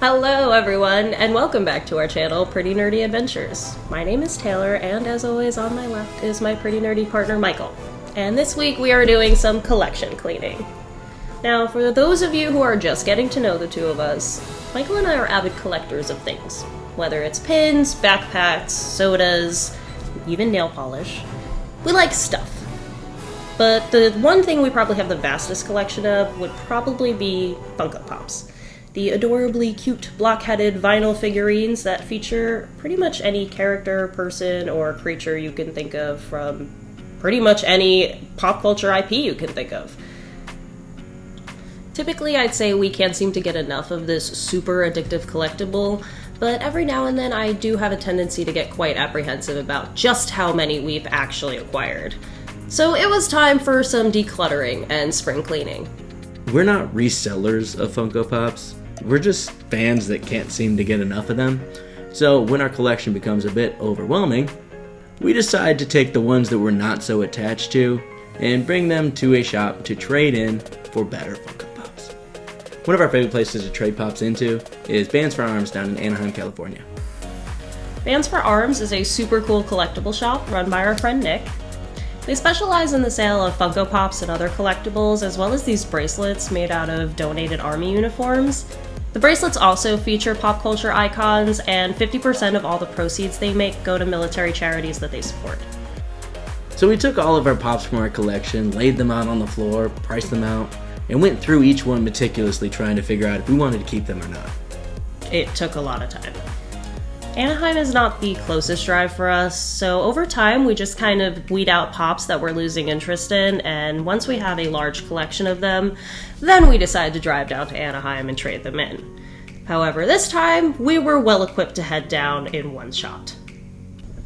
Hello everyone, and welcome back to our channel, Pretty Nerdy Adventures. My name is Taylor, and as always on my left is my pretty nerdy partner Michael. And this week we are doing some collection cleaning. Now, for those of you who are just getting to know the two of us, Michael and I are avid collectors of things. Whether it's pins, backpacks, sodas, even nail polish. We like stuff. But the one thing we probably have the vastest collection of would probably be Funko Pops. The adorably cute block-headed vinyl figurines that feature pretty much any character, person, or creature you can think of from pretty much any pop culture IP you can think of. Typically, I'd say we can't seem to get enough of this super addictive collectible, but every now and then I do have a tendency to get quite apprehensive about just how many we've actually acquired. So it was time for some decluttering and spring cleaning. We're not resellers of Funko Pops. We're just fans that can't seem to get enough of them. So when our collection becomes a bit overwhelming, we decide to take the ones that we're not so attached to and bring them to a shop to trade in for better Funko Pops. One of our favorite places to trade Pops into is Binx for Arms down in Anaheim, California. Binx for Arms is a super cool collectible shop run by our friend Nick. They specialize in the sale of Funko Pops and other collectibles, as well as these bracelets made out of donated army uniforms. The bracelets also feature pop culture icons, and 50% of all the proceeds they make go to military charities that they support. So we took all of our Pops from our collection, laid them out on the floor, priced them out, and went through each one meticulously trying to figure out if we wanted to keep them or not. It took a lot of time. Anaheim is not the closest drive for us, so over time we just kind of weed out Pops that we're losing interest in, and once we have a large collection of them, then we decide to drive down to Anaheim and trade them in. However, this time we were well equipped to head down in one shot.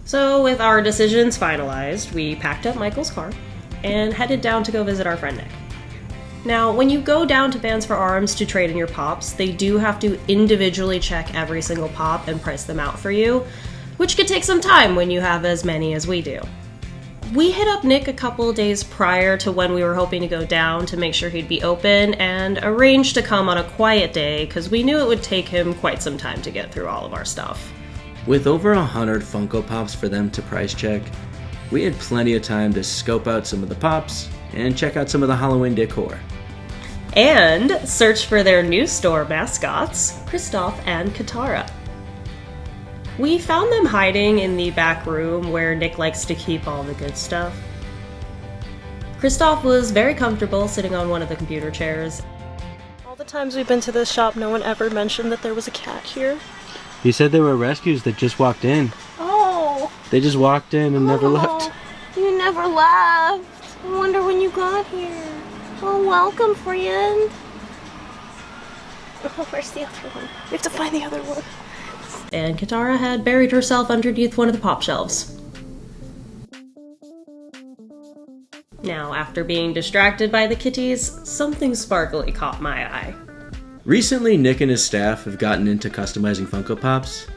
So with our decisions finalized, we packed up Michael's car and headed down to go visit our friend Nick. Now, when you go down to Binx for Arms to trade in your Pops, they do have to individually check every single Pop and price them out for you, which could take some time when you have as many as we do. We hit up Nick a couple days prior to when we were hoping to go down to make sure he'd be open, and arranged to come on a quiet day because we knew it would take him quite some time to get through all of our stuff. With over 100 Funko Pops for them to price check, we had plenty of time to scope out some of the Pops and check out some of the Halloween decor. And search for their new store mascots, Kristoff and Katara. We found them hiding in the back room where Nick likes to keep all the good stuff. Kristoff was very comfortable sitting on one of the computer chairs. All the times we've been to this shop, no one ever mentioned that there was a cat here. He said there were rescues that just walked in. Oh! They just walked in and never left. You never left. I wonder when you got here. Oh, welcome, friend. Oh, where's the other one? We have to find the other one. And Katara had buried herself underneath one of the pop shelves. Now, after being distracted by the kitties, something sparkly caught my eye. Recently, Nick and his staff have gotten into customizing Funko Pops,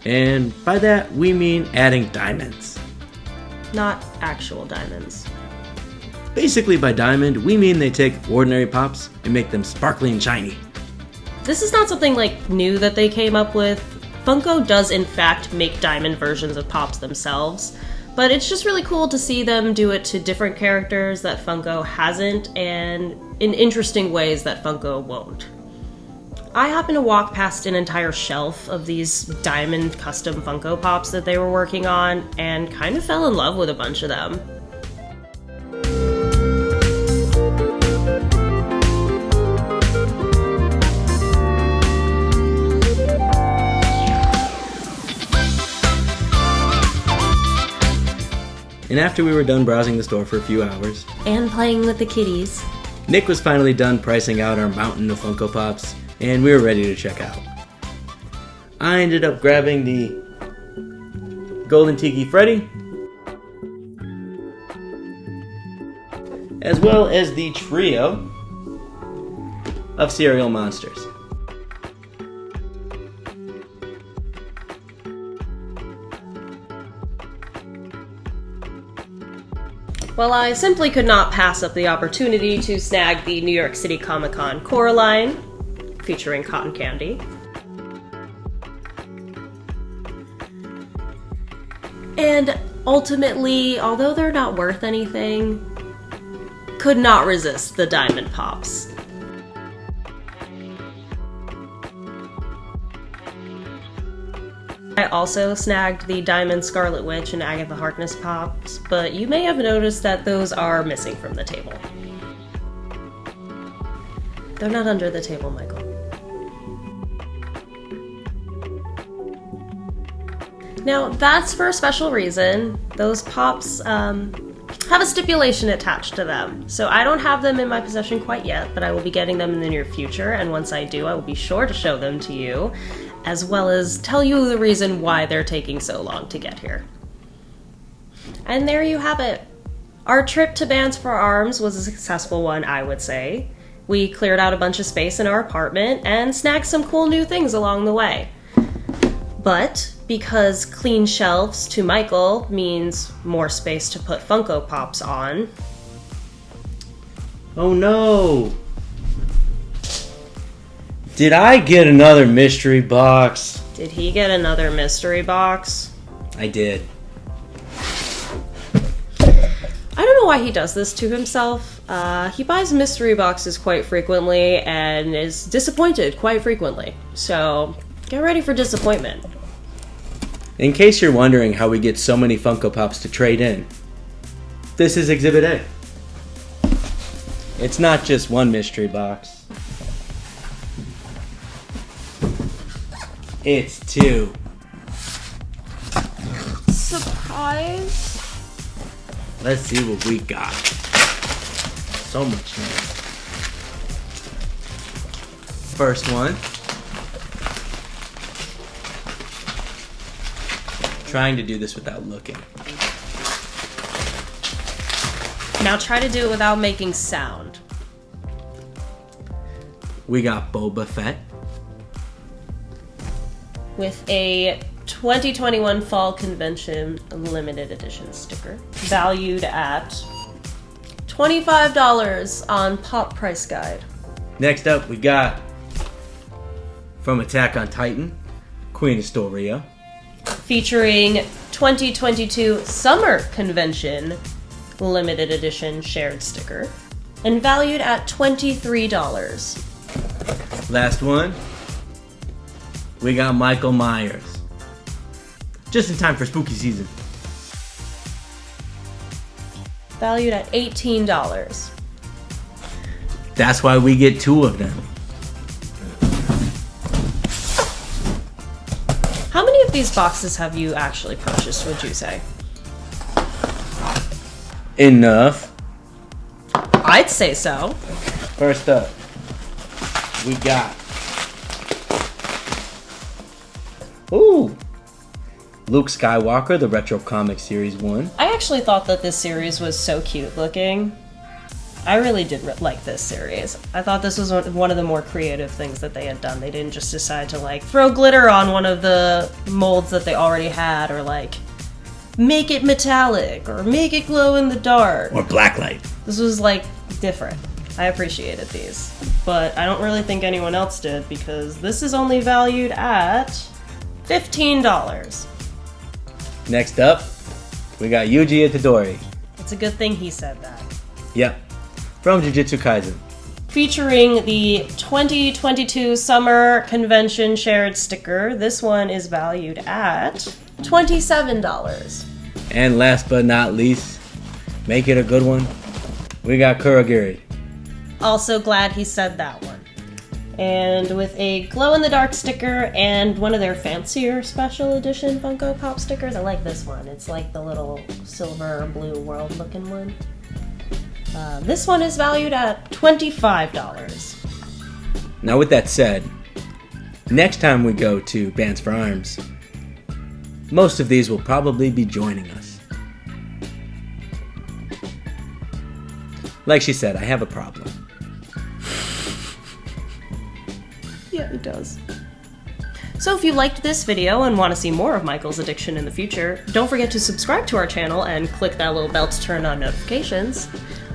and by that we mean adding diamonds. Not actual diamonds. Basically, by diamond, we mean they take ordinary Pops and make them sparkly and shiny. This is not something new that they came up with. Funko does in fact make diamond versions of Pops themselves, but it's just really cool to see them do it to different characters that Funko hasn't, and in interesting ways that Funko won't. I happened to walk past an entire shelf of these diamond custom Funko Pops that they were working on, and kind of fell in love with a bunch of them. And after we were done browsing the store for a few hours, And playing with the kitties. Nick was finally done pricing out our mountain of Funko Pops, and we were ready to check out. I ended up grabbing the Golden Tiki Freddy, as well as the trio of cereal monsters. Well, I simply could not pass up the opportunity to snag the New York City Comic Con Coraline, featuring cotton candy. And ultimately, although they're not worth anything, could not resist the diamond pops. I also snagged the Diamond Scarlet Witch and Agatha Harkness pops, but you may have noticed that those are missing from the table. They're not under the table, Michael. Now, that's for a special reason. Those pops have a stipulation attached to them. So I don't have them in my possession quite yet, but I will be getting them in the near future, and once I do, I will be sure to show them to you, as well as tell you the reason why they're taking so long to get here. And there you have it. Our trip to Bands for Arms was a successful one, I would say. We cleared out a bunch of space in our apartment and snagged some cool new things along the way. But because clean shelves to Michael means more space to put Funko Pops on. Oh no! Did I get another mystery box? Did he get another mystery box? I did. I don't know why he does this to himself. He buys mystery boxes quite frequently and is disappointed quite frequently. So get ready for disappointment. In case you're wondering how we get so many Funko Pops to trade in, this is Exhibit A. It's not just one mystery box. It's two. Surprise? Let's see what we got. So much more. First one. Trying to do this without looking. Now try to do it without making sound. We got Boba Fett. With a 2021 Fall Convention limited edition sticker, valued at $25 on Pop Price Guide. Next up, we got from Attack on Titan, Queen Astoria. Featuring 2022 Summer Convention limited edition shared sticker, and valued at $23. Last one, we got Michael Myers. Just in time for spooky season. Valued at $18. That's why we get two of them. How many of these boxes have you actually purchased, would you say? Enough. I'd say so. First up, we got... Ooh! Luke Skywalker, the Retro Comic Series 1. I actually thought that this series was so cute looking. I really did like this series. I thought this was one of the more creative things that they had done. They didn't just decide to like throw glitter on one of the molds that they already had, or like make it metallic, or make it glow in the dark. Or blacklight. This was like different. I appreciated these. But I don't really think anyone else did, because this is only valued at $15. Next up, we got Yuji Itadori. It's a good thing he said that. Yep, from Jujutsu Kaisen. Featuring the 2022 Summer Convention shared sticker. This one is valued at $27. And last but not least, make it a good one, we got Kurogiri. Also glad he said that one. And with a glow-in-the-dark sticker and one of their fancier special edition Funko Pop stickers. I like this one. It's like the little silver or blue world looking one. This one is valued at $25. Now with that said, next time we go to Bands for Arms, most of these will probably be joining us. Like she said, I have a problem. Yeah, it does. So if you liked this video and want to see more of Michael's addiction in the future, don't forget to subscribe to our channel and click that little bell to turn on notifications.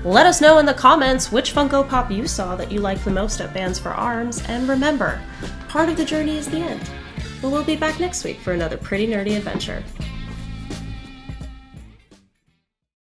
Let us know in the comments which Funko Pop you saw that you liked the most at Bands for Arms, and remember, part of the journey is the end. But we'll be back next week for another pretty nerdy adventure.